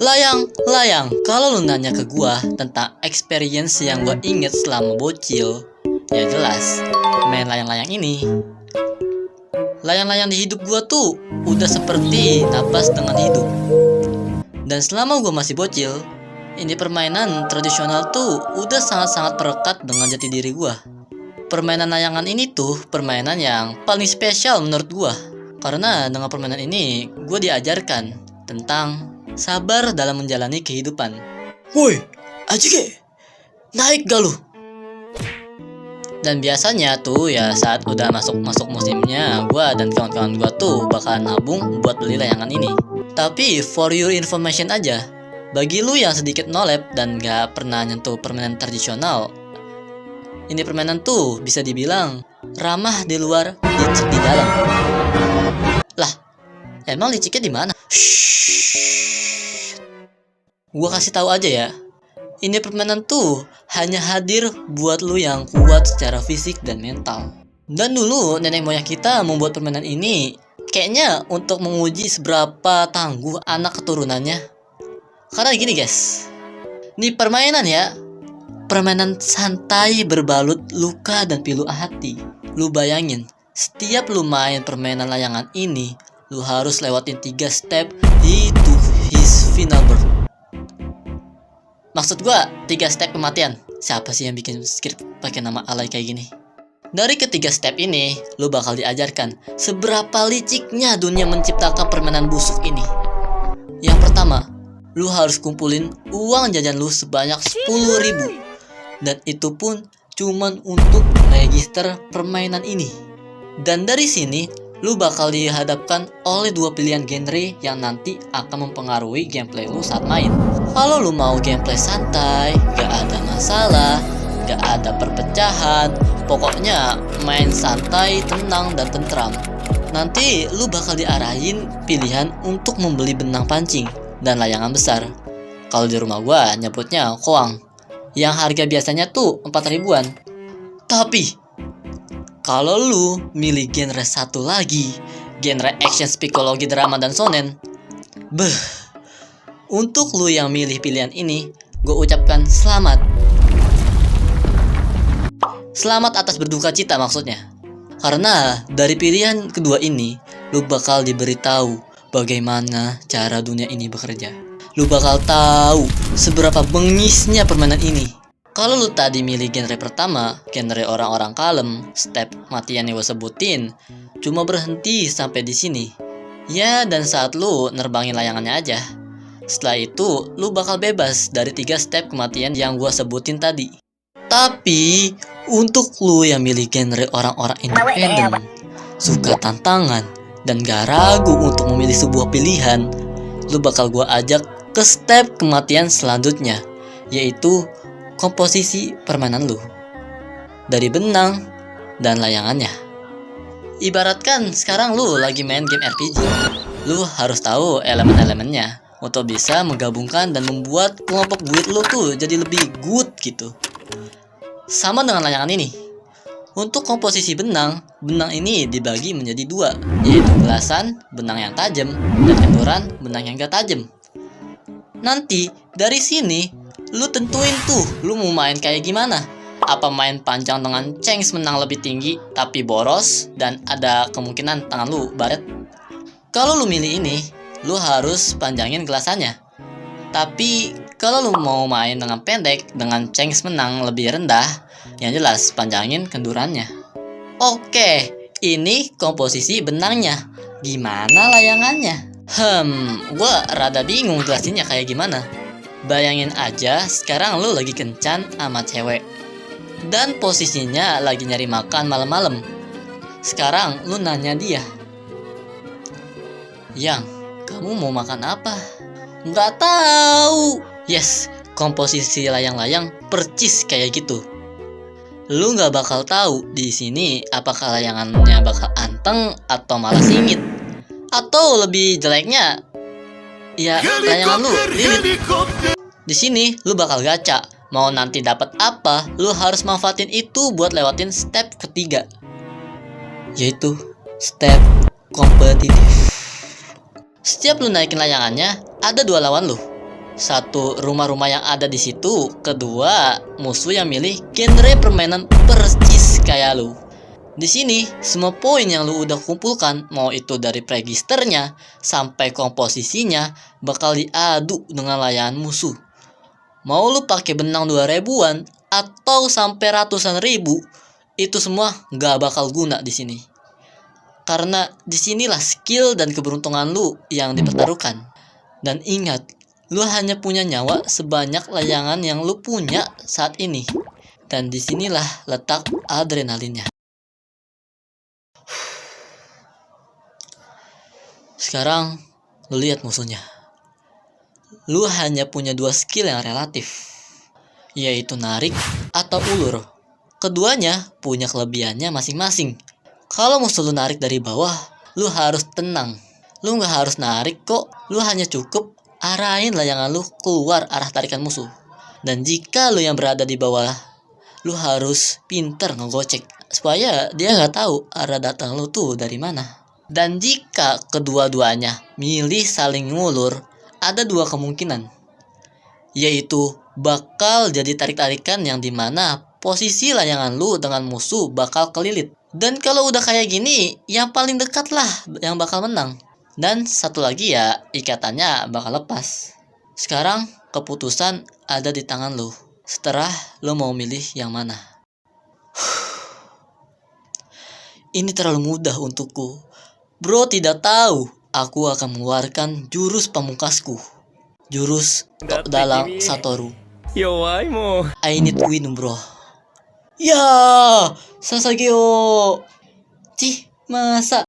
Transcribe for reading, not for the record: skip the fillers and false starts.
Layang, kalau lu nanya ke gua tentang experience yang gua inget selama bocil, ya jelas main layang-layang ini. Layang-layang di hidup gua tuh udah seperti napas dengan hidup. Dan selama gua masih bocil, ini permainan tradisional tuh udah sangat-sangat perekat dengan jati diri gua. Permainan layangan ini tuh permainan yang paling spesial menurut gua. Karena dengan permainan ini gua diajarkan tentang sabar dalam menjalani kehidupan. Woi, Ajike, naik gak lu? Dan biasanya tuh ya saat udah masuk musimnya, gua dan kawan-kawan gua tuh bakalan nabung buat beli layangan ini. Tapi for your information aja, bagi lu yang sedikit nolep dan gak pernah nyentuh permainan tradisional, ini permainan tuh bisa dibilang ramah di luar, licik di dalam. Lah, emang liciknya di mana? Gua kasih tahu aja ya. Ini permainan tuh hanya hadir buat lu yang kuat secara fisik dan mental. Dan dulu nenek moyang kita membuat permainan ini kayaknya untuk menguji seberapa tangguh anak keturunannya. Karena gini guys, ini permainan ya, permainan santai berbalut luka dan pilu hati. Lu bayangin, setiap lu main permainan layangan ini, lu harus lewatin 3 step to his final birth. Maksud gua 3 step kematian. Siapa sih yang bikin script pakai nama alay kayak gini? Dari ketiga step ini, lu bakal diajarkan seberapa liciknya dunia menciptakan permainan busuk ini. Yang pertama, lu harus kumpulin uang jajan lu sebanyak 10.000. Dan itu pun cuman untuk register permainan ini. Dan dari sini, lu bakal dihadapkan oleh 2 pilihan genre yang nanti akan mempengaruhi gameplay lu saat main. Kalau lu mau gameplay santai, gak ada masalah, gak ada perpecahan, pokoknya main santai, tenang, dan tentram. Nanti lu bakal diarahin pilihan untuk membeli benang pancing dan layangan besar. Kalau di rumah gua nyebutnya koang, yang harga biasanya tuh 4.000-an. Tapi kalau lu milih genre satu lagi, genre action, psikologi, drama, dan shonen, untuk lu yang milih pilihan ini, gue ucapkan selamat. Selamat atas berduka cita maksudnya. Karena dari pilihan kedua ini, lu bakal diberitahu bagaimana cara dunia ini bekerja. Lu bakal tahu seberapa bengisnya permainan ini. Kalau lu tadi milih genre pertama, genre orang-orang kalem, step matian yang gue sebutin, cuma berhenti sampai di sini. Ya, dan saat lu nerbangin layangannya aja. Setelah itu, lu bakal bebas dari 3 step kematian yang gue sebutin tadi. Tapi, untuk lu yang milih genre orang-orang independen, suka tantangan, dan gak ragu untuk memilih sebuah pilihan, lu bakal gue ajak ke step kematian selanjutnya, yaitu komposisi permainan lu dari benang dan layangannya. Ibaratkan sekarang lu lagi main game RPG, lu harus tahu elemen-elemennya untuk bisa menggabungkan dan membuat kelompok build lu tuh jadi lebih good gitu. Sama dengan layangan ini. Untuk komposisi benang ini dibagi menjadi 2, yaitu belasan benang yang tajam dan kenduran benang yang gak tajam. Nanti dari sini lu tentuin tuh lu mau main kayak gimana. Apa main panjang dengan cengs menang lebih tinggi tapi boros dan ada kemungkinan tangan lu baret. Kalau lu milih ini, lu harus panjangin gelasannya. Tapi kalau lu mau main dengan pendek dengan cengs menang lebih rendah, yang jelas panjangin kendurannya. Oke, ini komposisi benangnya. Gimana layangannya? Gua rada bingung jelasinnya kayak gimana. Bayangin aja sekarang lu lagi kencan sama cewek dan posisinya lagi nyari makan malam-malam. Sekarang lu nanya dia, "Yang, kamu mau makan apa?" Nggak tahu. Yes, komposisi layang-layang percis kayak gitu. Lu nggak bakal tahu di sini apakah layangannya bakal anteng atau malah singit, atau lebih jeleknya ya layangan lu lilit. Di sini lu bakal gacha. Mau nanti dapat apa, lu harus manfaatin itu buat lewatin step ketiga, yaitu step kompetitif. Setiap lu naikin layangannya, ada 2 lawan lu. Satu, rumah-rumah yang ada di situ. Kedua, musuh yang milih genre permainan persis kayak lu. Di sini, semua poin yang lu udah kumpulkan, mau itu dari registernya sampai komposisinya, bakal diadu dengan layangan musuh. Mau lu pakai benang 2000-an atau sampai ratusan ribu, itu semua gak bakal guna di sini. Karena disinilah skill dan keberuntungan lu yang dipertaruhkan. Dan ingat, lu hanya punya nyawa sebanyak layangan yang lu punya saat ini. Dan disinilah letak adrenalinnya. Sekarang, lu lihat musuhnya. Lu hanya punya 2 skill yang relatif, yaitu narik atau ulur. Keduanya punya kelebihannya masing-masing. Kalau musuh lu narik dari bawah, lu harus tenang. Lu gak harus narik kok, lu hanya cukup arahin layangan lu keluar arah tarikan musuh. Dan jika lu yang berada di bawah, lu harus pinter ngegocek supaya dia gak tahu arah datang lu tuh dari mana. Dan jika kedua-duanya milih saling ngulur, ada 2 kemungkinan, yaitu bakal jadi tarik-tarikan yang dimana posisi layangan lu dengan musuh bakal kelilit. Dan kalau udah kayak gini, yang paling dekat lah yang bakal menang. Dan satu lagi ya, ikatannya bakal lepas. Sekarang keputusan ada di tangan lu. Setelah lu mau milih yang mana. Ini terlalu mudah untukku. Bro tidak tahu aku akan mengeluarkan jurus pamungkasku. Jurus dalam Satoru. I need win, bro. Ya, Sasageo. Cih, masa